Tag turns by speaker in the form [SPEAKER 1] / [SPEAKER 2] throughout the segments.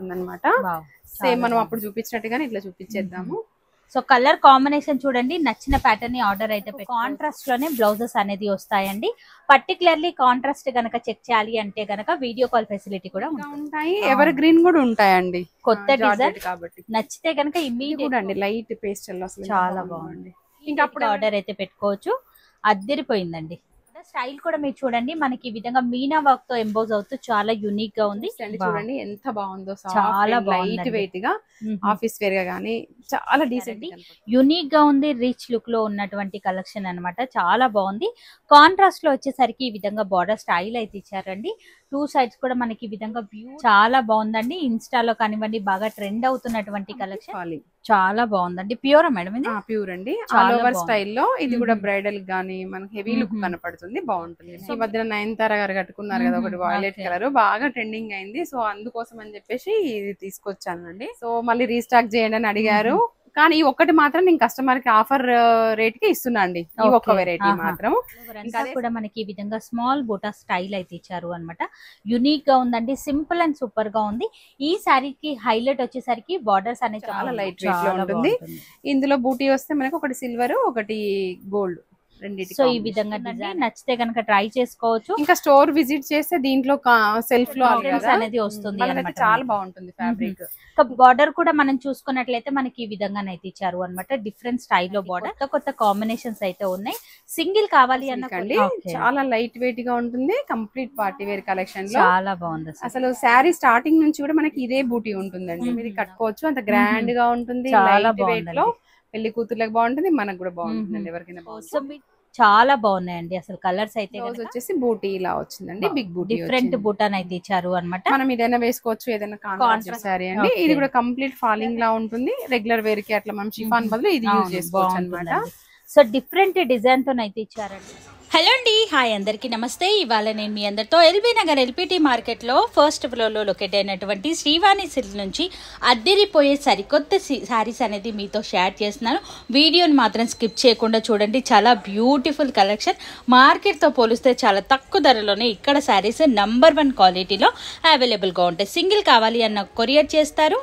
[SPEAKER 1] ఉంటుందన్నమాట. సేమ్ మనం అప్పుడు చూపించినట్టుగానే ఇట్లా చూపించేద్దాము.
[SPEAKER 2] సో కలర్ కాంబినేషన్ చూడండి, నచ్చిన ప్యాటర్న్ ని ఆర్డర్ అయితే కాంట్రాస్ట్ లోనే బ్లౌజెస్ అనేది వస్తాయండి. పర్టికులర్లీ కాంట్రాస్ట్ గనక చెక్ చేయాలి అంటే గనక వీడియో కాల్ ఫెసిలిటీ కూడా
[SPEAKER 1] ఉంటాయి. ఎవర్ గ్రీన్ కూడా ఉంటాయండి,
[SPEAKER 2] కొత్త డిజైన్
[SPEAKER 1] కాబట్టి.
[SPEAKER 2] నచ్చితే గనక ఇమ్మీడియట్
[SPEAKER 1] అండి లైట్ పేస్టల్ అసలు
[SPEAKER 2] చాలా బాగుంది. ఇంకా అప్పుడు ఆర్డర్ అయితే పెట్టుకోవచ్చు. అద్దరిపోయిందండి. స్టైల్ కూడా మీరు చూడండి, మనకి ఈ విధంగా మీనా వర్క్ తో ఎంబోజ్ అవుతూ చాలా యూనిక్ గా ఉంది.
[SPEAKER 1] చూడండి ఎంత బాగుందో,
[SPEAKER 2] చాలా
[SPEAKER 1] లైట్ వెయిట్ గా ఆఫీస్ వేర్ గా గానీ చాలా డీసెంట్
[SPEAKER 2] యూనిక్ గా ఉంది. రిచ్ లుక్ లో ఉన్నటువంటి కలెక్షన్ అన్నమాట, చాలా బాగుంది. కాంట్రాస్ట్ లో వచ్చేసరికి ఈ విధంగా బార్డర్ స్టైల్ అయితే ఇచ్చారండి. టూ సైడ్స్ కూడా మనకి ఈ విధంగా వ్యూ చాలా బాగుందండి. ఇన్స్టాలో కానివ్వండి బాగా ట్రెండ్ అవుతున్నటువంటి కలెక్షన్ చాలా బాగుందండి. ప్యూర్ మేడం ఇది?
[SPEAKER 1] ప్యూర్ అండి, ఆల్ ఓవర్ స్టైల్లో. ఇది కూడా బ్రైడల్ గానీ మనకి హెవీ లుక్ కనపడుతుంది, బాగుంటుంది. ఈ మధ్యన నయనతార గారు కట్టుకున్నారు కదా ఒకటి వైలెట్ కలర్, బాగా ట్రెండింగ్ అయింది. సో అందుకోసం అని చెప్పేసి ఇది తీసుకొచ్చానండి. సో మళ్ళీ రీస్టాక్ చేయండి అని అడిగారు, కానీ ఈ ఒక్కటి మాత్రం నేను కస్టమర్ కి ఆఫర్ రేట్ కి ఇస్తున్నా అండి, ఈ ఒక్క వెరైటీ మాత్రం.
[SPEAKER 2] కూడా మనకి ఈ విధంగా స్మాల్ బోటా స్టైల్ అయితే ఇచ్చారు అనమాట. యూనిక్ గా ఉందండి, సింపుల్ అండ్ సూపర్ గా ఉంది. ఈ సారీకి హైలైట్ వచ్చేసరికి బార్డర్స్ అనేది
[SPEAKER 1] చాలా లైట్ వెయిట్ లో ఉంటుంది. ఇందులో బూటీ వస్తే మనకి ఒకటి సిల్వర్ ఒకటి గోల్డ్.
[SPEAKER 2] సో ఈ విధంగా డిజైన్ నచ్చితే కనుక ట్రై చేసుకోవచ్చు.
[SPEAKER 1] ఇంకా స్టోర్ విజిట్ చేస్తే దీంట్లో సెల్ఫ్ లో
[SPEAKER 2] అనేది వస్తుంది,
[SPEAKER 1] చాలా బాగుంటుంది ఫ్యాబ్రిక్.
[SPEAKER 2] బార్డర్ కూడా మనం చూసుకున్నట్లయితే మనకి ఈ విధంగా అయితే ఇచ్చారు అనమాట. డిఫరెంట్ స్టైల్లో బార్డర్, కొత్త కాంబినేషన్స్ అయితే ఉన్నాయి. సింగిల్ కావాలి అన్నకండి
[SPEAKER 1] చాలా లైట్ వెయిట్ గా ఉంటుంది. కంప్లీట్ పార్టీ వేర్ కలెక్షన్ లో
[SPEAKER 2] చాలా బాగుంది.
[SPEAKER 1] అసలు శారీ స్టార్టింగ్ నుంచి కూడా మనకి ఇదే బూటీ ఉంటుందండి, మీరు కట్టుకోవచ్చు. అంత గ్రాండ్ గా ఉంటుంది,
[SPEAKER 2] చాలా బాగుంది.
[SPEAKER 1] పెళ్లి కూతుర్లకు బాగుంటుంది, మనకు కూడా బాగుంటుంది, ఎవరికైనా.
[SPEAKER 2] చాలా బాగున్నాయండి అసలు కలర్స్ అయితే.
[SPEAKER 1] వచ్చేసి బూటీ ఇలా వచ్చిందండి, బిగ్ బూటీ
[SPEAKER 2] డిఫరెంట్ బూటాన్ అయితే ఇచ్చారు అనమాట.
[SPEAKER 1] మనం ఏదైనా వేసుకోవచ్చు, ఏదైనా కాంట్రాస్ట్ సారీ అండి. ఇది కూడా కంప్లీట్ ఫాలింగ్ లా ఉంటుంది. రెగ్యులర్ వేర్ కి అట్లా మనం షిఫాన్ బదులు ఇది యూజ్ చేసుకోవచ్చు అన్నమాట.
[SPEAKER 2] సో డిఫరెంట్ డిజైన్ తో అయితే ఇచ్చారండి. హలో అండి, హాయ్ అందరికీ నమస్తే. ఇవాళ నేను మీ అందరితో ఎల్బీ నగర్ ఎల్పిటి మార్కెట్లో ఫస్ట్ ఫ్లోర్లో లొకేట్ అయినటువంటి శ్రీవాణి సిల్క్ నుంచి అద్దరిపోయే సరికొత్త శారీస్ అనేది మీతో షేర్ చేస్తున్నాను. వీడియోని మాత్రం స్కిప్ చేయకుండా చూడండి. చాలా బ్యూటిఫుల్ కలెక్షన్, మార్కెట్తో పోలిస్తే చాలా తక్కువ ధరలోనే ఇక్కడ శారీస్ నంబర్ 1 క్వాలిటీలో అవైలబుల్గా ఉంటాయి. సింగిల్ కావాలి అన్న కొరియర్ చేస్తారు.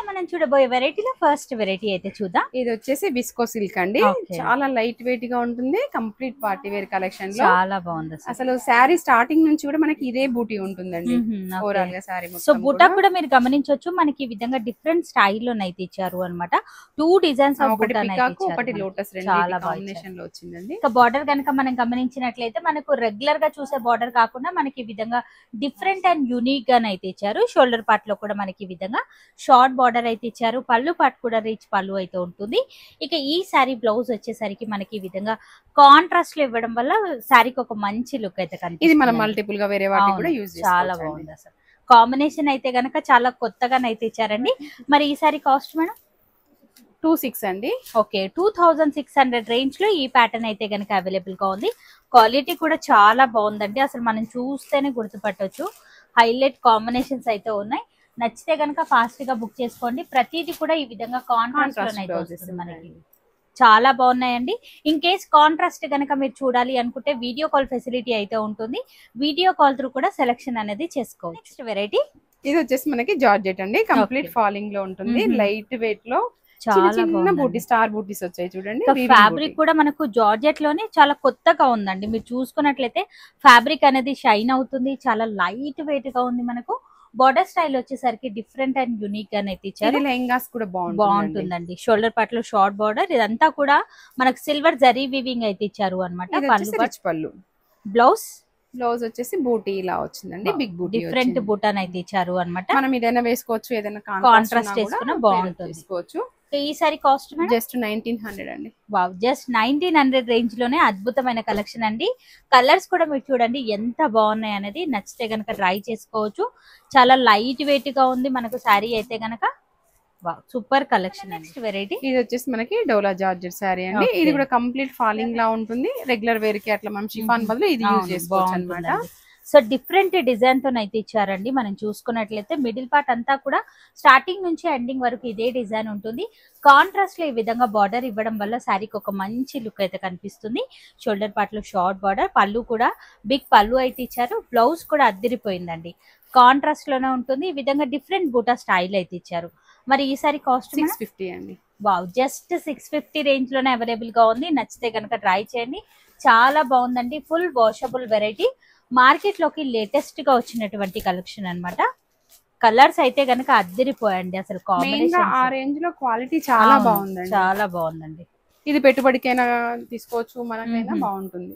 [SPEAKER 2] మనం చూడబోయే వెరైటీలో ఫస్ట్ వెరైటీ అయితే చూద్దాం.
[SPEAKER 1] ఇది వచ్చేసి విస్కో సిల్క్ అండి, చాలా లైట్ వెయిట్ గా ఉంటుంది. కంప్లీట్ పార్టీ వేర్ కలెక్షన్ లో
[SPEAKER 2] చాలా బాగుంది.
[SPEAKER 1] అసలు శారీ స్టార్టింగ్ నుంచి కూడా మనకి ఇదే బూటీ ఉంటుందండి ఓవరాల్ గా శారీ.
[SPEAKER 2] సో బూటా కూడా మీరు గమనించవచ్చు, మనకి ఈ విధంగా డిఫరెంట్ స్టైల్లో అయితే ఇచ్చారు అనమాట. 2 డిజైన్స్
[SPEAKER 1] ఒకటి లోటస్ చాలా కాంబినేషన్ లో వచ్చిందండి.
[SPEAKER 2] ఇక బార్డర్ కనుక మనం గమనించినట్లయితే మనకు రెగ్యులర్ గా చూసే బార్డర్ కాకుండా మనకి ఈ విధంగా డిఫరెంట్ అండ్ యూనిక్ గా అయితే ఇచ్చారు. షోల్డర్ పార్ట్ లో కూడా మనకి ఈ విధంగా షార్ట్ బార్డర్ అయితే ఇచ్చారు. పళ్ళు పార్ట్ కూడా రిచ్ పళ్ళు అయితే ఉంటుంది. ఇక ఈ శారీ బ్లౌజ్ వచ్చేసరికి మనకి ఈ విధంగా కాంట్రాస్ట్ లో ఇవ్వడం వల్ల శారీకి ఒక మంచి లుక్ అయితే కనిపిస్తుంది.
[SPEAKER 1] ఇది మనం మల్టిపుల్ గా వేరే వాటికి కూడా యూజ్ చేసుకోవచ్చు.
[SPEAKER 2] చాలా బాగుంది అసలు. కాంబినేషన్ అయితే గనక చాలా కొత్తగానైతే ఇచ్చారండి. మరి ఈ శారీ కాస్ట్ మేడం
[SPEAKER 1] 26 అండి.
[SPEAKER 2] ఓకే, 2600 రేంజ్ లో ఈ ప్యాటర్న్ అయితే గనక అవైలబుల్ గా ఉంది. క్వాలిటీ కూడా చాలా బాగుందండి, అసలు మనం చూస్తేనే గుర్తుపట్టవచ్చు. హైలైట్ కాంబినేషన్స్ అయితే ఉన్నాయి. నచ్చితే కనుక ఫాస్ట్ గా బుక్ చేసుకోండి. ప్రతిదీ కూడా ఈ విధంగా కాంట్రాస్ట్ లోనే వస్తుంది మనకి. చాలా బాగున్నాయండి. ఇన్ కేస్ కాంట్రాస్ట్ కనుక మీరు చూడాలి అనుకుంటే వీడియో కాల్ ఫెసిలిటీ అయితే ఉంటుంది. వీడియో కాల్ త్రూ కూడా సెలెక్షన్ అనేది చేసుకోవచ్చు. నెక్స్ట్ వెరైటీ
[SPEAKER 1] ఇది వచ్చేసి మనకి జార్జెట్ అండి, కంప్లీట్ ఫాలింగ్ లో ఉంటుంది. లైట్ వెయిట్ లో చిన్న బూటీ స్టార్ బూటీస్ వచ్చాయి చూడండి.
[SPEAKER 2] ఫ్యాబ్రిక్ కూడా మనకు జార్జెట్ లోనే చాలా కొత్తగా ఉందండి. మీరు చూసుకున్నట్లయితే ఫ్యాబ్రిక్ అనేది షైన్ అవుతుంది. చాలా లైట్ వెయిట్ గా ఉంది. మనకు బార్డర్ స్టైల్ వచ్చేసరికి డిఫరెంట్ అండ్ యూనిక్ గా అయితే ఇచ్చారు.
[SPEAKER 1] లెహంగాస్ కూడా
[SPEAKER 2] బాగుంటుందండి. షోల్డర్ పార్ట్ లో షార్ట్ బార్డర్, ఇదంతా కూడా మనకు సిల్వర్ జరీ వీవింగ్ అయితే ఇచ్చారు అనమాట.
[SPEAKER 1] పళ్ళు బ్లౌజ్ వచ్చేసి బూటీ ఇలా వచ్చిందండి, బిగ్ బూటీ
[SPEAKER 2] డిఫరెంట్ బూటాన్ అయితే ఇచ్చారు అనమాట.
[SPEAKER 1] మనం ఏదైనా వేసుకోవచ్చు, ఏదైనా
[SPEAKER 2] కాంట్రాస్ట్ వేసుకున్నా బాగుంటుంది. ఈ సారీ కాస్ట్
[SPEAKER 1] జస్ట్ 1900 అండి.
[SPEAKER 2] వావ్, జస్ట్ 1900 రేంజ్ లోనే అద్భుతమైన కలెక్షన్ అండి. కలర్స్ కూడా మీరు చూడండి ఎంత బాగున్నాయి అనేది. నచ్చితే గనక ట్రై చేసుకోవచ్చు. చాలా లైట్ వెయిట్ గా ఉంది మనకు శారీ అయితే గనక. Wow, super collection. Next variety
[SPEAKER 1] ఇది వచ్చేసి మనకి డోలా జార్జెట్ శారీ అండి. ఇది కూడా కంప్లీట్ ఫాలింగ్ లా ఉంటుంది. రెగ్యులర్ వేర్ కి అట్లా మనం షిఫాన్ బదులు ఇది యూజ్ చేసుకోవచ్చు అన్నమాట.
[SPEAKER 2] సో డిఫరెంట్ డిజైన్ తో అయితే ఇచ్చారండి. మనం చూసుకున్నట్లయితే మిడిల్ పార్ట్ అంతా కూడా స్టార్టింగ్ నుంచి ఎండింగ్ వరకు ఇదే డిజైన్ ఉంటుంది. కాంట్రాస్ట్ లో ఈ విధంగా బార్డర్ ఇవ్వడం వల్ల శారీకి ఒక మంచి లుక్ అయితే కనిపిస్తుంది. షోల్డర్ పార్ట్ లో షార్ట్ బార్డర్, పళ్ళు కూడా బిగ్ పళ్ళు అయితే ఇచ్చారు. బ్లౌజ్ కూడా అద్దరిపోయిందండి. కాంట్రాస్ట్ లోనే ఉంటుంది. ఈ విధంగా డిఫరెంట్ బూటా స్టైల్ అయితే ఇచ్చారు. మరి ఈ సారీ కాస్ట్
[SPEAKER 1] 650 అండి.
[SPEAKER 2] వావ్, జస్ట్ 650 రేంజ్ లోనే అవైలబుల్ గా ఉంది. నచ్చితే కనుక ట్రై చేయండి, చాలా బాగుందండి. ఫుల్ వాషబుల్ వెరైటీ, మార్కెట్ లోకి లేటెస్ట్ గా వచ్చినటువంటి కలెక్షన్ అన్నమాట. కలర్స్ అయితే గనక అద్దరిపోయండి అసలు. కాంబినేషన్
[SPEAKER 1] ఆ రేంజ్ లో క్వాలిటీ చాలా బాగుందండి,
[SPEAKER 2] చాలా బాగుందండి.
[SPEAKER 1] ఇది పెట్టుబడికైనా తీసుకోవచ్చు, మనకైనా బాగుంటుంది.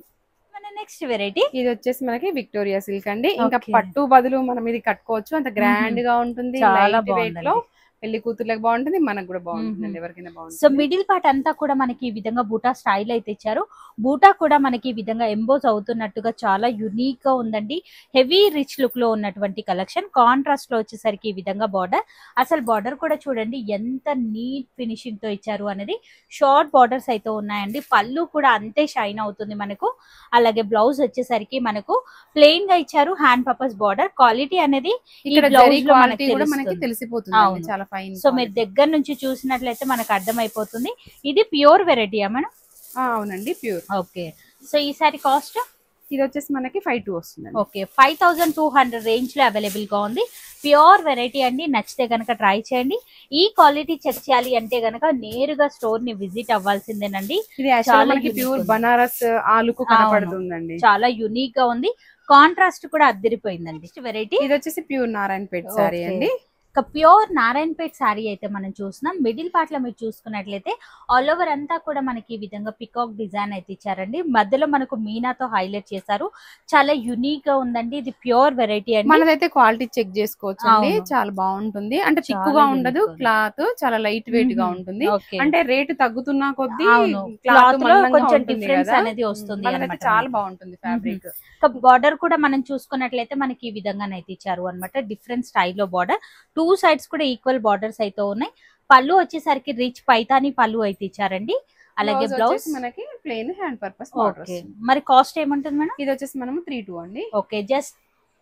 [SPEAKER 2] మన నెక్స్ట్ వెరైటీ
[SPEAKER 1] ఇది వచ్చేసి మనకి విక్టోరియా సిల్క్ అండి. ఇంకా పట్టు బదులు మనం ఇది కట్టుకోవచ్చు, అంత గ్రాండ్ గా ఉంటుంది.
[SPEAKER 2] చాలా
[SPEAKER 1] లైట్ వెయిట్ లో
[SPEAKER 2] బాగుందండి.
[SPEAKER 1] పెళ్లి కూతుర్లకు బాగుంటుంది, మనకు కూడా బాగుంటుంది, ఎవరికైనా బాగుంటుంది.
[SPEAKER 2] సో మిడిల్ పార్ట్ అంతా కూడా మనకి ఈ విధంగా బూటా స్టైల్ అయితే ఇచ్చారు. బూటా కూడా మనకి ఈ విధంగా ఎంబోస్ అవుతున్నట్టుగా చాలా యునిక్ గా ఉందండి. హెవీ రిచ్ లుక్ లో ఉన్నటువంటి కలెక్షన్. కాంట్రాస్ట్ లో వచ్చేసరికి ఈ విధంగా బార్డర్, అసలు బార్డర్ కూడా చూడండి ఎంత నీట్ ఫినిషింగ్ తో ఇచ్చారు అనేది. షార్ట్ బార్డర్స్ అయితే ఉన్నాయండి. పళ్ళు కూడా అంతే షైన్ అవుతుంది మనకు. అలాగే బ్లౌజ్ వచ్చేసరికి మనకు ప్లెయిన్ గా ఇచ్చారు. Hand purpose border. క్వాలిటీ అనేది
[SPEAKER 1] ఇక్కడ జరీ క్వాలిటీ కూడా మనకి తెలిసిపోతుంది, చాలా ఫైన్.
[SPEAKER 2] సో మీరు దగ్గర నుంచి చూసినట్లయితే మనకు అర్థమైపోతుంది. ఇది ప్యూర్ వెరైటీయా మేడం?
[SPEAKER 1] అవునండి, ప్యూర్.
[SPEAKER 2] ఓకే, సో ఈ సారీ కాస్ట్
[SPEAKER 1] ఇది వచ్చేసి మనకి 52 వస్తుంది.
[SPEAKER 2] ఓకే, 5200 రేంజ్ లో అవైలబుల్ గా ఉంది. ప్యూర్ వెరైటీ అండి. నచ్చితే గనక ట్రై చేయండి. ఈ క్వాలిటీ చెక్ చేయాలి అంటే గనక నేరుగా స్టోర్ ని విజిట్ అవ్వాల్సిందేనండి.
[SPEAKER 1] ఇది చాలా మనకి ప్యూర్ బనారస్ ఆ లుక్ కనపడుతుందండి,
[SPEAKER 2] చాలా యూనిక్ గా ఉంది. కాంట్రాస్ట్ కూడా అద్దరిపోయిందండి. వెరైటీ
[SPEAKER 1] ఇది వచ్చేసి ప్యూర్ నారాయణపేట సారీ అండి.
[SPEAKER 2] ప్యూర్ నారాయణపేట్ శారీ అయితే మనం చూస్తున్నాం. మిడిల్ పార్ట్ లో మీరు చూసుకున్నట్లయితే ఆల్ ఓవర్ అంతా కూడా మనకి ఈ విధంగా పికాక్ డిజైన్ అయితే ఇచ్చారండి. మధ్యలో మనకు మీనాతో హైలైట్ చేశారు. చాలా యునిక్ గా ఉందండి. ఇది ప్యూర్ వెరైటీ అండి.
[SPEAKER 1] మనదైతే క్వాలిటీ చెక్ చేసుకోవచ్చు అండి, చాలా బాగుంటుంది. అంటే తిక్కుగా ఉండదు, క్లాత్ చాలా లైట్ వెయిట్ గా ఉంటుంది. అంటే రేటు తగ్గుతున్నా కొద్దీ
[SPEAKER 2] క్లాత్ లో కొంచెం డిఫరెన్స్ అనేది వస్తుంది.
[SPEAKER 1] చాలా బాగుంటుంది ఫ్యాబ్రిక్.
[SPEAKER 2] బార్డర్ కూడా మనం చూసుకున్నట్లయితే మనకి ఈ విధంగానైతే ఇచ్చారు అనమాట. డిఫరెంట్ స్టైల్లో బార్డర్. 2 సైడ్స్ కూడా ఈక్వల్ బార్డర్స్ అయితే ఉన్నాయి. పళ్ళు వచ్చేసరికి రిచ్ పైతాని పళ్ళు అయితే ఇచ్చారండి. అలాగే బ్లౌజ్
[SPEAKER 1] మనకి ప్లెయిన్ హ్యాండ్ పర్పస్.
[SPEAKER 2] మరి కాస్ట్ ఏముంటుంది మేడం?
[SPEAKER 1] ఇది వచ్చేసి మనము 32 అండి.
[SPEAKER 2] ఓకే, జస్ట్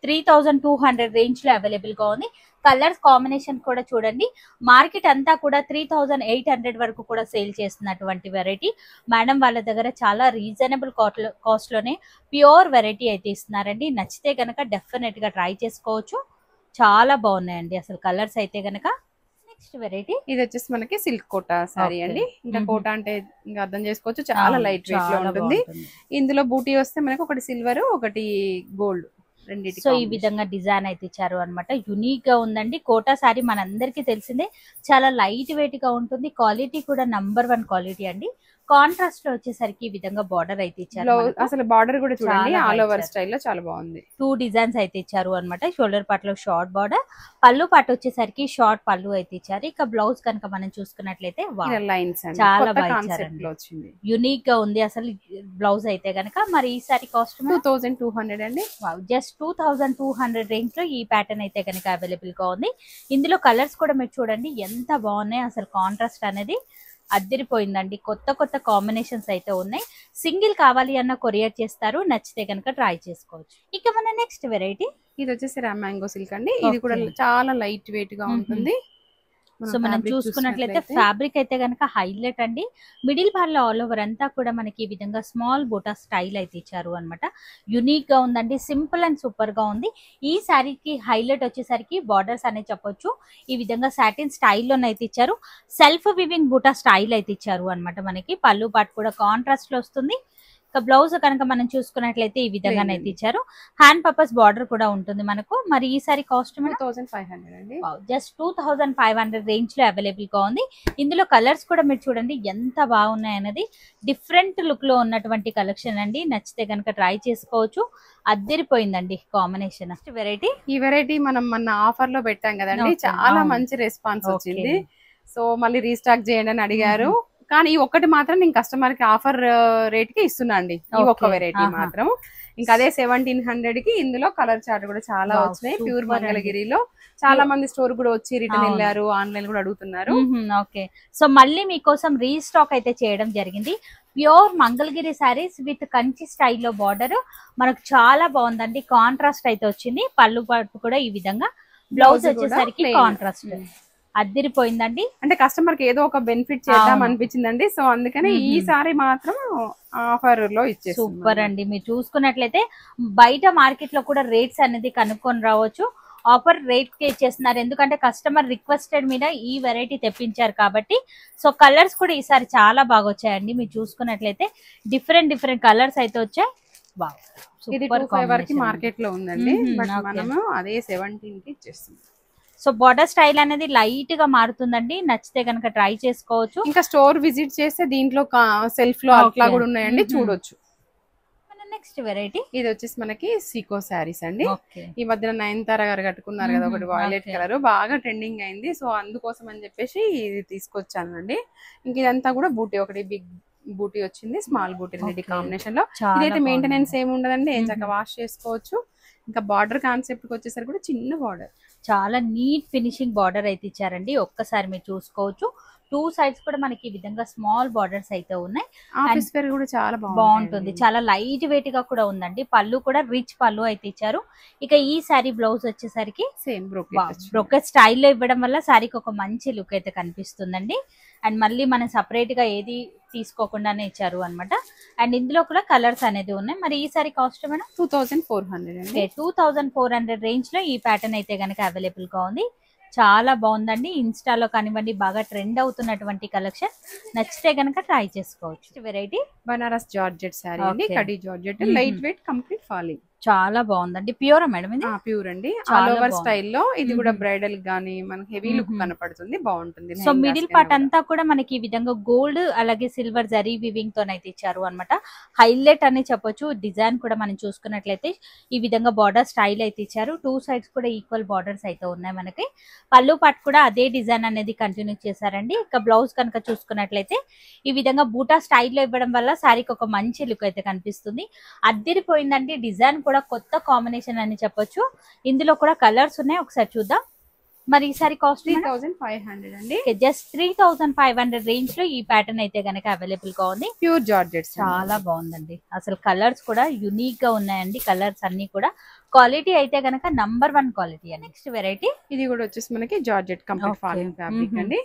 [SPEAKER 2] 3200 రేంజ్ లో అవైలబుల్ గా ఉంది. కలర్స్ కాంబినేషన్ కూడా చూడండి. మార్కెట్ అంతా కూడా 3800 వరకు కూడా సేల్ చేస్తున్నటువంటి వెరైటీ. మేడం వాళ్ళ దగ్గర చాలా రీజనబుల్ కాస్ట్ లోనే ప్యూర్ వెరైటీ అయితే ఇస్తున్నారండి. నచ్చితే గనక డెఫినెట్ గా ట్రై చేసుకోవచ్చు. చాలా బాగున్నాయండి అసలు కలర్స్ అయితే గనక. నెక్స్ట్ వెరైటీ
[SPEAKER 1] ఇది వచ్చేసి మనకి సిల్క్ కోటా సారీ అండి. ఇంకా కోటా అంటే ఇంకా అర్థం చేసుకోవచ్చు, చాలా లైట్ వెయిట్ లో ఉంటుంది. ఇందులో బూటీ వస్తే మనకి ఒకటి సిల్వర్, ఒకటి గోల్డ్.
[SPEAKER 2] సో ఈ విధంగా డిజైన్ అయితే ఇచ్చారు అనమాట. యునిక్ గా ఉందండి. కోటా సారీ మనందరికీ తెలిసిందే, చాలా లైట్ వెయిట్ గా ఉంటుంది. క్వాలిటీ కూడా నంబర్ 1 క్వాలిటీ అండి. కాంట్రాస్ట్ లో వచ్చేసరికి ఈ విధంగా బార్డర్ అయితే ఇచ్చారు.
[SPEAKER 1] అసలు బార్డర్ కూడా చూడండి, ఆల్ ఓవర్ స్టైల్ లో చాలా బాగుంది.
[SPEAKER 2] 2 డిజైన్స్ అయితే ఇచ్చారు అనమాట. షోల్డర్ పార్ట్ లో షార్ట్ బార్డర్, పళ్ళు పార్ట్ వచ్చేసరికి షార్ట్ పళ్ళు అయితే ఇచ్చారు. ఇక బ్లౌజ్ కనుక మనం చూసుకున్నట్లయితే చాలా బాగా ఇచ్చారండి. యునిక్ గా ఉంది అసలు బ్లౌజ్ అయితే గనక. మరి ఈ సారీ కాస్ట్
[SPEAKER 1] 2200 అండి.
[SPEAKER 2] జస్ట్ 2200 రేంజ్ లో ఈ ప్యాటర్న్ అయితే కనుక అవైలబుల్ గా ఉంది. ఇందులో కలర్స్ కూడా మీరు చూడండి ఎంత బాగున్నాయి. అసలు కాంట్రాస్ట్ అనేది అద్దరిపోయిందండి. కొత్త కొత్త కాంబినేషన్స్ అయితే ఉన్నాయి. సింగిల్ కావాలి అన్న కొరియర్ చేస్తారు. నచ్చితే కనుక ట్రై చేసుకోవచ్చు. ఇక మన నెక్స్ట్ వెరైటీ
[SPEAKER 1] ఇది వచ్చేసి రామ్ మ్యాంగో సిల్క్ అండి. ఇది కూడా చాలా లైట్ వెయిట్ గా ఉంటుంది.
[SPEAKER 2] సో మనం చూసుకున్నట్లయితే ఫ్యాబ్రిక్ అయితే గనక హైలైట్ అండి. మిడిల్ పార్ట్ లో ఆల్ ఓవర్ అంతా కూడా మనకి ఈ విధంగా స్మాల్ బోటా స్టైల్ అయితే ఇచ్చారు అనమాట. యునిక్ గా ఉందండి. సింపుల్ అండ్ సూపర్ గా ఉంది. ఈ శారీకి హైలైట్ వచ్చేసరికి బార్డర్స్ అనే చెప్పొచ్చు. ఈ విధంగా సాటిన్ స్టైల్లోనైతే ఇచ్చారు. సెల్ఫ్ వివింగ్ బూటా స్టైల్ అయితే ఇచ్చారు అనమాట. మనకి పళ్ళు పార్ట్ కూడా కాంట్రాస్ట్ లో వస్తుంది. ఇక బ్లౌజ్ కనుక మనం చూసుకున్నట్లయితే ఈ విధంగానైతే ఇచ్చారు. హ్యాండ్ పర్పస్ బార్డర్ కూడా ఉంటుంది మనకు. మరి ఈ సారీ కాస్ట్
[SPEAKER 1] 2500 అండి.
[SPEAKER 2] జస్ట్ 2500 రేంజ్ లో అవైలబుల్ గా ఉంది. ఇందులో కలర్స్ కూడా మీరు చూడండి ఎంత బాగున్నాయి అనేది. డిఫరెంట్ లుక్ లో ఉన్నటువంటి కలెక్షన్ అండి. నచ్చితే కనుక ట్రై చేసుకోవచ్చు. అద్దరిపోయిందండి కాంబినేషన్. వెరైటీ
[SPEAKER 1] ఈ వెరైటీ మనం మొన్న ఆఫర్ లో పెట్టాం కదండి, చాలా మంచి రెస్పాన్స్ వచ్చింది. సో మళ్ళీ రీస్టాక్ చేయండి అని అడిగారు. కానీ ఈ ఒక్కటి మాత్రం నేను కస్టమర్ కి ఆఫర్ రేట్ కి ఇస్తున్నా అండి. ఈ ఒక్క వెరైటీ మాత్రం. ఇంకా అదే 1700 కి. ఇందులో కలర్ చార్ట్ కూడా చాలా వచ్చినాయి. ప్యూర్ మంగళగిరిలో చాలా మంది స్టోర్ కూడా వచ్చి రిటర్న్ వెళ్ళారు, ఆన్లైన్ కూడా అడుగుతున్నారు.
[SPEAKER 2] ఓకే, సో మళ్ళీ మీకోసం రీస్టాక్ అయితే చేయడం జరిగింది. ప్యూర్ మంగళగిరి శారీస్ విత్ కంచి స్టైల్లో బార్డర్ మనకు చాలా బాగుందండి. కాంట్రాస్ట్ అయితే వచ్చింది. పళ్ళు పాటు కూడా ఈ విధంగా. బ్లౌజ్ వచ్చేసరికి కాంట్రాస్ట్ అద్దరిపోయిందండి.
[SPEAKER 1] అంటే కస్టమర్ కి ఏదో ఒక బెనిఫిట్ చేద్దాం అనిపించిందండి. సో అందుకని ఈసారి మాత్రం ఆఫర్ లో ఇచ్చే.
[SPEAKER 2] సూపర్ అండి. మీరు చూసుకున్నట్లయితే బయట మార్కెట్ లో కూడా రేట్స్ అనేది కనుక్కొని రావచ్చు. ఆఫర్ రేట్ కి ఇచ్చేస్తున్నారు, ఎందుకంటే కస్టమర్ రిక్వెస్టెడ్ మీద ఈ వెరైటీ తెప్పించారు కాబట్టి. సో కలర్స్ కూడా ఈసారి చాలా బాగా వచ్చాయండి. మీరు చూసుకున్నట్లయితే డిఫరెంట్ కలర్స్ అయితే వచ్చాయి.
[SPEAKER 1] ఇది 25 వరకు మార్కెట్ లో ఉందండి, బట్ మనము అదే 17 కి ఇచ్చేస్తున్నాం.
[SPEAKER 2] సో బార్డర్ స్టైల్ అనేది లైట్ గా మారుతుందండి, నచ్చితే కనుక ట్రై చేసుకోవచ్చు.
[SPEAKER 1] ఇంకా స్టోర్ విజిట్ చేస్తే దీంట్లో సెల్ఫ్ లో అట్లా కూడా ఉన్నాయండి, చూడొచ్చు.
[SPEAKER 2] నెక్స్ట్ వెరైటీ
[SPEAKER 1] ఇది వచ్చేసి మనకి సీకో శారీస్ అండి. ఈ మధ్యన నయనతార గారు కట్టుకున్నారు కదా ఒకటి వాయిలెట్ కలర్, బాగా ట్రెండింగ్ అయింది. సో అందుకోసం అని చెప్పేసి ఇది తీసుకొచ్చానండి. ఇంక ఇదంతా కూడా బూటీ, ఒకటి బిగ్ బూటీ వచ్చింది, స్మాల్ బూటీ రెండింటి కాంబినేషన్ లో. ఇదైతే మెయింటెనెన్స్ ఏమి ఉండదండి, ఏం చక్కగా వాష్ చేసుకోవచ్చు. ఇంకా బార్డర్ కాన్సెప్ట్ కి వచ్చేసరికి కూడా చిన్న బార్డర్,
[SPEAKER 2] చాలా నీట్ ఫినిషింగ్ బార్డర్ అయితే ఇచ్చారండి. ఒక్కసారి మీరు చూసుకోవచ్చు. 2 సైడ్స్ కూడా మనకి ఈ విధంగా స్మాల్ బార్డర్స్ అయితే ఉన్నాయి.
[SPEAKER 1] ఆఫీస్ వేర్ కూడా చాలా
[SPEAKER 2] బాగుంటుంది, చాలా లైట్ వెయిట్ గా కూడా ఉందండి. పళ్ళు కూడా రిచ్ పళ్ళు అయితే ఇచ్చారు. ఇక ఈ శారీ బ్లౌజ్ వచ్చేసరికి
[SPEAKER 1] సేమ్
[SPEAKER 2] బ్రోకెట్ స్టైల్లో ఇవ్వడం వల్ల శారీకి ఒక మంచి లుక్ అయితే కనిపిస్తుందండి. అండ్ మళ్ళీ మనం సపరేట్ గా ఏది తీసుకోకుండానే ఇచ్చారు అన్నమాట. అండ్ ఇందులో కూడా కలర్స్ అనేది ఉన్నాయి. మరి ఈ సారీ కాస్ట్ మేడం
[SPEAKER 1] 2400.
[SPEAKER 2] 2400 రేంజ్ లో ఈ ప్యాటర్న్ అయితే గనక అవైలబుల్ గా ఉంది. చాలా బాగుందండి. ఇన్స్టాలో కానివ్వండి బాగా ట్రెండ్ అవుతున్నటువంటి కలెక్షన్, నచ్చితే గనక ట్రై చేసుకోవచ్చు. వెరైటీ
[SPEAKER 1] బనారస్ జార్జెట్ శారీ అండి, కడి georgette, light weight, complete falling.
[SPEAKER 2] చాలా బాగుందండి. ప్యూరా మేడం ఇది?
[SPEAKER 1] ప్యూర్ అండి, ఆల్ ఓవర్ స్టైల్లో. ఇది కూడా బ్రైడల్ గానీ మనకి హెవీ లుక్ కనపడుతుంది, బాగుంటుంది.
[SPEAKER 2] సో మిడిల్ పార్ట్ అంతా కూడా మనకి ఈ విధంగా గోల్డ్ అలాగే సిల్వర్ జరీ వివింగ్ తోనైతే ఇచ్చారు అన్నమాట. హైలైట్ అని చెప్పొచ్చు. డిజైన్ కూడా మనం చూసుకున్నట్లయితే ఈ విధంగా బార్డర్ స్టైల్ అయితే ఇచ్చారు. 2 సైడ్స్ కూడా ఈక్వల్ బార్డర్స్ అయితే ఉన్నాయి మనకి. పళ్ళు పార్ట్ కూడా అదే డిజైన్ అనేది కంటిన్యూ చేశారండి. ఇక బ్లౌజ్ కనుక చూసుకున్నట్లయితే ఈ విధంగా బూటా స్టైల్లో ఇవ్వడం వల్ల శారీకి ఒక మంచి లుక్ అయితే కనిపిస్తుంది. అద్దిరిపోయిందండి. డిజైన్ కూడా కొత్త కాంబినేషన్ అని చెప్పొచ్చు. ఇందులో కూడా కలర్స్ ఉన్నాయి, ఒకసారి చూద్దాం. మరి ఈసారి కాస్ట్
[SPEAKER 1] 3500 అండి.
[SPEAKER 2] జస్ట్ 3500 రేంజ్ లో ఈ ప్యాటర్న్ అయితే గనక అవైలబుల్ గా ఉంది.
[SPEAKER 1] ప్యూర్ జార్జెట్,
[SPEAKER 2] చాలా బాగుందండి. అసలు కలర్స్ కూడా యునిక్ గా ఉన్నాయండి. కలర్స్ అన్ని కూడా క్వాలిటీ అయితే గనక నంబర్ 1 క్వాలిటీ. నెక్స్ట్ వెరైటీ
[SPEAKER 1] ఇది కూడా వచ్చేసి మనకి జార్జెట్ కంప్లీట్ ఫాలింగ్ ఫ్యాబ్రిక్ అండి.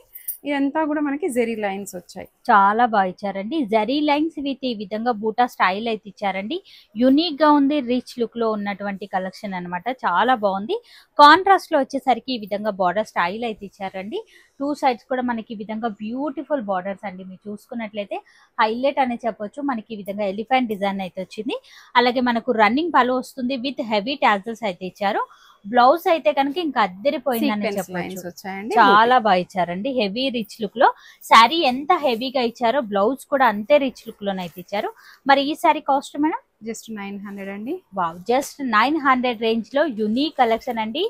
[SPEAKER 1] ఇదంతా కూడా మనకి జెరీ లైన్స్ వచ్చాయి,
[SPEAKER 2] చాలా బాగా ఇచ్చారండి. జరీ లైన్స్ విత్ ఈ విధంగా బూటా స్టైల్ అయితే ఇచ్చారండి. యూనిక్ గా ఉంది, రిచ్ లుక్ లో ఉన్నటువంటి కలెక్షన్ అన్నమాట. చాలా బాగుంది. కాంట్రాస్ట్ లో వచ్చేసరికి ఈ విధంగా బార్డర్ స్టైల్ అయితే ఇచ్చారండి. 2 సైడ్స్ కూడా మనకి ఈ విధంగా బ్యూటిఫుల్ బార్డర్స్ అండి. మీరు చూసుకున్నట్లయితే హైలైట్ అనే చెప్పొచ్చు. మనకి ఈ విధంగా ఎలిఫెంట్ డిజైన్ అయితే వచ్చింది. అలాగే మనకు రన్నింగ్ పళ్ళు వస్తుంది, విత్ హెవీ టాజల్స్ అయితే ఇచ్చారు. బ్లౌజ్ అయితే కనుక ఇంకా అద్దరిపోయిందని చెప్పొచ్చు. చాలా బాగా ఇచ్చారండి. హెవీ రిచ్ లుక్ లో శారీ ఎంత హెవీగా ఇచ్చారో బ్లౌజ్ కూడా అంతే రిచ్ లుక్ లోనైతే ఇచ్చారు. మరి ఈ శారీ కాస్ట్ మేడం
[SPEAKER 1] జస్ట్ 900 అండి.
[SPEAKER 2] వావ్, జస్ట్ 900 రేంజ్ లో యూనిక్ కలెక్షన్ అండి.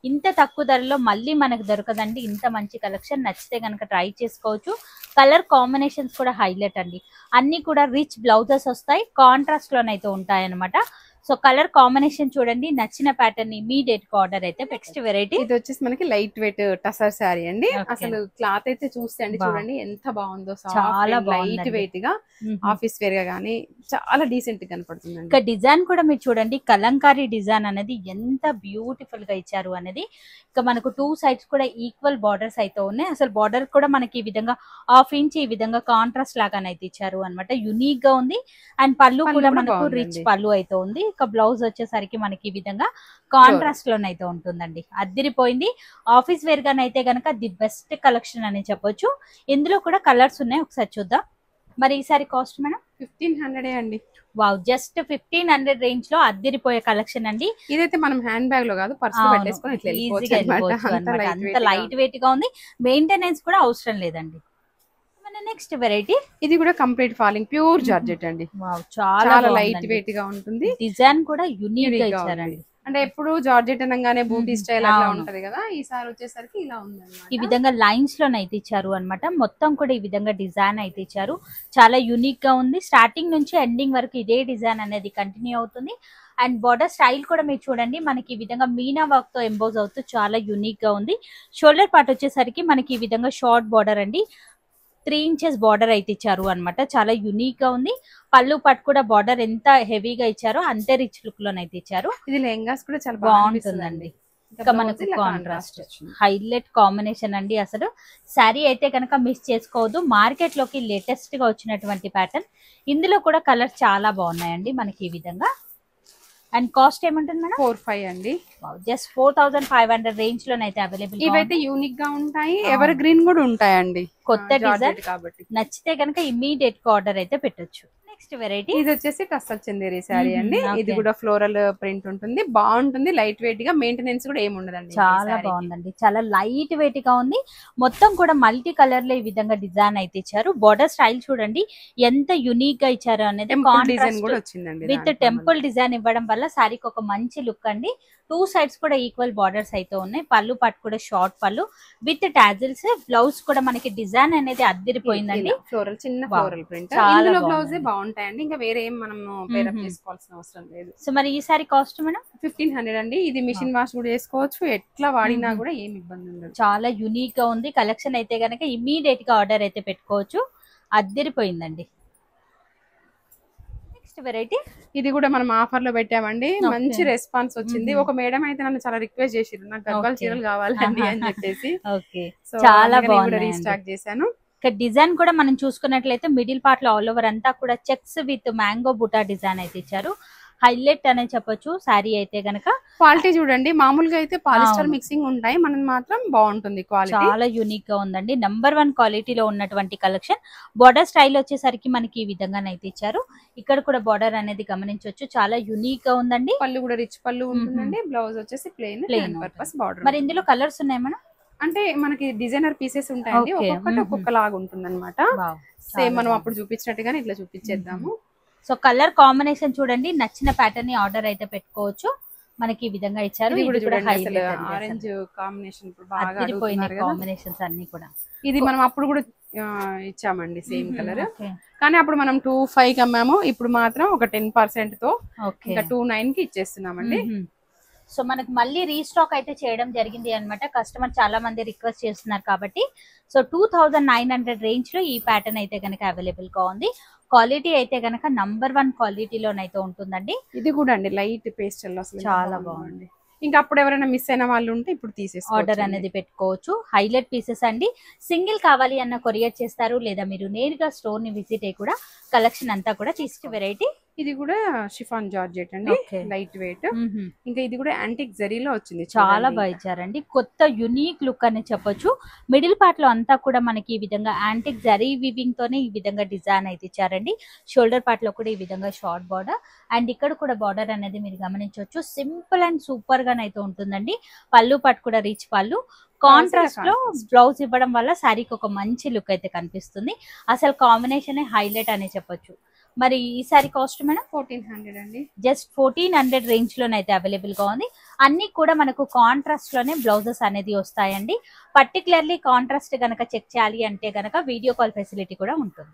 [SPEAKER 2] ఇంత తక్కువ ధరలో మళ్ళీ మనకు దొరకదండి ఇంత మంచి కలెక్షన్. నచ్చితే కనుక ట్రై చేసుకోవచ్చు. కలర్ కాంబినేషన్స్ కూడా హైలైట్ అండి. అన్ని కూడా రిచ్ బ్లౌజెస్ వస్తాయి, కాంట్రాస్ట్ లోనైతే ఉంటాయి అనమాట. సో కలర్ కాంబినేషన్ చూడండి. నచ్చిన ప్యాటర్న్ ఇమీడియట్ గా ఆర్డర్ అయితే. నెక్స్ట్ వెరైటీ
[SPEAKER 1] ఇది వచ్చేసి మనకి లైట్ వెయిట్ టసర్ శారీ అండి. అసలు క్లాత్ అయితే చూస్తే అండి చూడండి ఎంత బాగుందో, చాలా లైట్ వెయిట్ గా ఆఫీస్ వేర్ గా గానీ చాలా డీసెంట్ గా కనపడుతుంది.
[SPEAKER 2] ఇంకా డిజైన్ కూడా మీరు చూడండి, కలంకారీ డిజైన్ అనేది ఎంత బ్యూటిఫుల్ గా ఇచ్చారు అనేది. ఇక మనకు 2 సైడ్స్ కూడా ఈక్వల్ బార్డర్స్ అయితే ఉన్నాయి. అసలు బార్డర్ కూడా మనకి ఈ విధంగా 1/2 ఇంచ్ ఈ విధంగా కాంట్రాస్ట్ లాగానైతే ఇచ్చారు అనమాట. యూనిక్ గా ఉంది. అండ్ పళ్ళు కూడా మనకు రిచ్ పళ్ళు అయితే ఉంది. ఇక బ్లౌజ్ వచ్చేసరికి మనకి ఈ విధంగా కాంట్రాస్ట్ లోనైతే ఉంటుందండి. అద్దిరిపోయింది. ఆఫీస్ వేర్ గానైతే గనక ది బెస్ట్ కలెక్షన్ అని చెప్పొచ్చు. ఇందులో కూడా కలర్స్ ఉన్నాయి, ఒకసారి చూద్దాం. మరి ఈసారి కాస్ట్ మేడం
[SPEAKER 1] 1500 అండి.
[SPEAKER 2] వావ్, జస్ట్ 1500 రేంజ్ లో అద్దిరిపోయే కలెక్షన్ అండి.
[SPEAKER 1] ఇదైతే మనం హ్యాండ్ బ్యాగ్ లో కాదు, పర్స్ లో పెట్టేసుకొని ఇట్లా వెళ్ళిపోవచ్చు అన్నమాట.
[SPEAKER 2] అంత లైట్ వెయిట్ గా ఉంది. మెయింటెనెన్స్ కూడా అవసరం లేదండి. నెక్స్ట్ వెరైటీ
[SPEAKER 1] ఇది కూడా కంప్లీట్ ఫాలింగ్ ప్యూర్ జార్జెట్ అండి.
[SPEAKER 2] వావ్, చాలా
[SPEAKER 1] లైట్ వెయిట్ గా ఉంటుంది.
[SPEAKER 2] డిజైన్ కూడా యూనిక్ గా ఇచ్చారండి.
[SPEAKER 1] అంటే ఎప్పుడు జార్జెట్ అనగానే బూటీ స్టైల్ అట్లా ఉంటది కదా, ఈసారి వచ్చేసరికి ఇలా ఉంది.
[SPEAKER 2] ఈ విధంగా లైన్స్ లోనైతే ఇచ్చారు అనమాట. మొత్తం కూడా ఈ విధంగా డిజైన్ అయితే ఇచ్చారు. చాలా యూనిక్ గా ఉంది. స్టార్టింగ్ నుంచి ఎండింగ్ వరకు ఇదే డిజైన్ అనేది కంటిన్యూ అవుతుంది. అండ్ బార్డర్ స్టైల్ కూడా మీరు చూడండి, మనకి ఈ విధంగా మీనా వర్క్ తో ఎంబోజ్ అవుతూ చాలా యూనిక్ గా ఉంది. షోల్డర్ పార్ట్ వచ్చేసరికి మనకి ఈ విధంగా షార్ట్ బార్డర్ అండి. 3 ఇంచెస్ బార్డర్ అయితే ఇచ్చారు అనమాట. చాలా యూనిక్ గా ఉంది. పళ్ళు పట్టు కూడా బార్డర్ ఎంత హెవీగా ఇచ్చారో అంతే రిచ్ లుక్ లోనైతే ఇచ్చారు.
[SPEAKER 1] ఇది లెహంగాస్ కూడా చాలా
[SPEAKER 2] బాగుంటుందండి. ఇంకా మనకు కాంట్రాస్ట్ హైలైట్ కాంబినేషన్ అండి. అసలు శారీ అయితే కనుక మిస్ చేసుకోవద్దు. మార్కెట్ లోకి లేటెస్ట్ గా వచ్చినటువంటి ప్యాటర్న్. ఇందులో కూడా కలర్స్ చాలా బాగున్నాయండి. మనకి ఈ విధంగా అండ్ కాస్ట్ ఏముంటుంది మేడం?
[SPEAKER 1] 4,500 అండి.
[SPEAKER 2] జస్ట్ 4,500 రేంజ్ లోనైతే అవైలబుల్.
[SPEAKER 1] ఇవైతే యూనిక్ గా ఉంటాయి, ఎవర్ గ్రీన్ కూడా ఉంటాయండి,
[SPEAKER 2] కొత్త డిజైన్
[SPEAKER 1] కాబట్టి
[SPEAKER 2] నచ్చితే కనుక ఇమ్మీడియట్ గా ఆర్డర్ అయితే పెట్టొచ్చు. నెక్స్ట్ వెరైటీ
[SPEAKER 1] ఇది వచ్చేసి టస్సర్ చందేరి శారీ అండి. ఇది కూడా ఫ్లోరల్ ప్రింట్ ఉంటుంది, బాగుంటుంది, లైట్ వెయిట్ గా, మెయింటెనెన్స్ కూడా ఏమి ఉండదండి.
[SPEAKER 2] చాలా బాగుందండి, చాలా లైట్ వెయిట్ గా ఉంది. మొత్తం కూడా మల్టీ కలర్ లో ఈ విధంగా డిజైన్ అయితే ఇచ్చారు. బోర్డర్ స్టైల్ చూడండి ఎంత యూనిక్ గా ఇచ్చారు అనేది.
[SPEAKER 1] డిజైన్ కూడా వచ్చిందండి
[SPEAKER 2] విత్ టెంపుల్ డిజైన్ ఇవ్వడం వల్ల శారీకి ఒక మంచి లుక్ అండి. 2 సైడ్స్ కూడా ఈక్వల్ బార్డర్స్ అయితే ఉన్నాయి. పళ్ళు పాటు కూడా షార్ట్ పళ్ళు విత్ టాజిల్స్. బ్లౌజ్ కూడా మనకి డిజైన్ అనేది అద్దిరిపోయిందండి.
[SPEAKER 1] ఫ్లోరల్ చిన్న ఫ్లోరల్ ప్రింట్. ఇందులో బ్లౌజ్ బాగుంటాయండి, ఇంకా వేరే ఏం మనం పేరప్ చేసుకోవాల్సిన అవసరం లేదు.
[SPEAKER 2] సో మరి ఈ సారీ కాస్ట్ మేడం?
[SPEAKER 1] 1,500 అండి. ఇది మిషన్ వాష్ కూడా చేసుకోవచ్చు, ఎట్లా వాడినా కూడా ఏం ఇబ్బంది ఉండదు.
[SPEAKER 2] చాలా యూనిక్ గా ఉంది కలెక్షన్ అయితే గనక ఇమ్మీడియట్ గా ఆర్డర్ అయితే పెట్టుకోవచ్చు. అద్దిరిపోయిందండి. వెరైటీ
[SPEAKER 1] ఇది కూడా మనం ఆఫర్ లో పెట్టామండి, మంచి రెస్పాన్స్ వచ్చింది. ఒక మేడం అయితే నన్ను చాలా రిక్వెస్ట్ చేసిరు, నాకు గద్వాల్ చీరలు కావాలండి అని చెప్పేసి.
[SPEAKER 2] చాలా బాగుంది,
[SPEAKER 1] రీస్టాక్ చేశాను.
[SPEAKER 2] ఇక్కడ డిజైన్ కూడా మనం చూసుకున్నట్లయితే మిడిల్ పార్ట్ లో ఆల్ ఓవర్ అంతా కూడా చెక్స్ విత్ మ్యాంగో బుటా డిజైన్ అయితే ఇచ్చారు. హైలైట్ అనే చెప్పొచ్చు శారీ అయితే గనక.
[SPEAKER 1] క్వాలిటీ చూడండి, మామూలుగా అయితే పాలిస్టర్ మిక్సింగ్ ఉంటాయి, మనం మాత్రం బాగుంటుంది క్వాలిటీ.
[SPEAKER 2] చాలా యూనిక్ గా ఉందండి, నంబర్ 1 క్వాలిటీలో ఉన్నటువంటి కలెక్షన్. బార్డర్ స్టైల్ వచ్చేసరికి మనకి ఈ విధంగా అయితే ఇచ్చారు. ఇక్కడ కూడా బార్డర్ అనేది గమనించవచ్చు, చాలా యూనిక్ గా ఉందండి.
[SPEAKER 1] పళ్ళు కూడా రిచ్ పళ్ళు ఉంటుందండి. బ్లౌజ్ వచ్చేసి ప్లెయిన్ పర్పస్ బార్డర్.
[SPEAKER 2] మరి ఇందులో కలర్స్ ఉన్నాయి మనం?
[SPEAKER 1] అంటే మనకి డిజైనర్ పీసెస్ ఉంటాయండి, ఒక్కొక్కటి ఒక్కొక్క లాగా ఉంటుంది అనమాట. సేమ్ మనం అప్పుడు చూపించినట్టుగానే ఇట్లా చూపించేద్దాము.
[SPEAKER 2] సో కలర్ కాంబినేషన్ చూడండి, నచ్చిన ప్యాటర్న్ ని ఆర్డర్ అయితే పెట్టుకోవచ్చు. మనకి ఈ విధంగా ఇచ్చారు.
[SPEAKER 1] ఆరెంజ్ కాంబినేషన్
[SPEAKER 2] కాంబినేషన్స్ అన్ని కూడా
[SPEAKER 1] ఇది మనం అప్పుడు కూడా ఇచ్చామండి సేమ్ కలర్. కానీ అప్పుడు మనం 2,500 అమ్మాము, ఇప్పుడు మాత్రం ఒక 10% తో ఇంకా 2,900 కి ఇచ్చేస్తున్నామండి.
[SPEAKER 2] సో మనకి మళ్ళీ రీస్టాక్ అయితే చేయడం జరిగింది అనమాట. కస్టమర్ చాలా మంది రిక్వెస్ట్ చేస్తున్నారు కాబట్టి. సో 2,900 రేంజ్ లో ఈ ప్యాటర్న్ అయితే కనుక అవైలబుల్ గా ఉంది. క్వాలిటీ అయితే గనక నంబర్ 1 క్వాలిటీలోనైతే ఉంటుందండి.
[SPEAKER 1] ఇది కూడా అండి లైట్ పేస్టల్, అసలు
[SPEAKER 2] చాలా బాగుంది.
[SPEAKER 1] ఇంకా అప్పుడు ఎవరైనా మిస్ అయిన వాళ్ళు ఉంటే ఇప్పుడు తీసేసి
[SPEAKER 2] ఆర్డర్ అనేది పెట్టుకోవచ్చు. హైలైట్ పీసెస్ అండి. సింగిల్ కావాలి అన్న కొరియర్ చేస్తారు, లేదా మీరు నేరుగా స్టోర్ ని విజిట్ అయ్యి కూడా కలెక్షన్ అంతా కూడా తీసుకు. వెరైటీ
[SPEAKER 1] ఇది కూడా షిఫాన్ జార్జెట్ అండి, లైట్ వెయిట్. ఇంకా ఇది కూడా యాంటిక్ జరీలో వచ్చింది,
[SPEAKER 2] చాలా బాగా ఇచ్చారండి. కొత్త యునిక్ లుక్ అని చెప్పొచ్చు. మిడిల్ పార్ట్ లో అంతా కూడా మనకి ఈ విధంగా యాంటిక్ జరీ వీవింగ్ తోనే ఈ విధంగా డిజైన్ అయితే ఇచ్చారండి. షోల్డర్ పార్ట్ లో కూడా ఈ విధంగా షార్ట్ బార్డర్, అండ్ ఇక్కడ కూడా బార్డర్ అనేది మీరు గమనించవచ్చు. సింపుల్ అండ్ సూపర్ గా అయితే ఉంటుందండి. పళ్ళు పార్ట్ కూడా రిచ్ పళ్ళు. కాంట్రాస్ట్ లో బ్లౌజ్ ఇవ్వడం వల్ల శారీకి ఒక మంచి లుక్ అయితే కనిపిస్తుంది. అసలు కాంబినేషన్ హైలైట్ అనే చెప్పొచ్చు. మరి ఈ సారీ కాస్ట్ మేడం?
[SPEAKER 1] 1,400 అండి.
[SPEAKER 2] జస్ట్ 1,400 రేంజ్ లోనైతే అవైలబుల్ గా ఉంది. అన్ని కూడా మనకు కాంట్రాస్ట్ లోనే బ్లౌజెస్ అనేది వస్తాయండి. పర్టికులర్లీ కాంట్రాస్ట్ గనక చెక్ చేయాలి అంటే గనక వీడియో కాల్ ఫెసిలిటీ కూడా ఉంటుంది.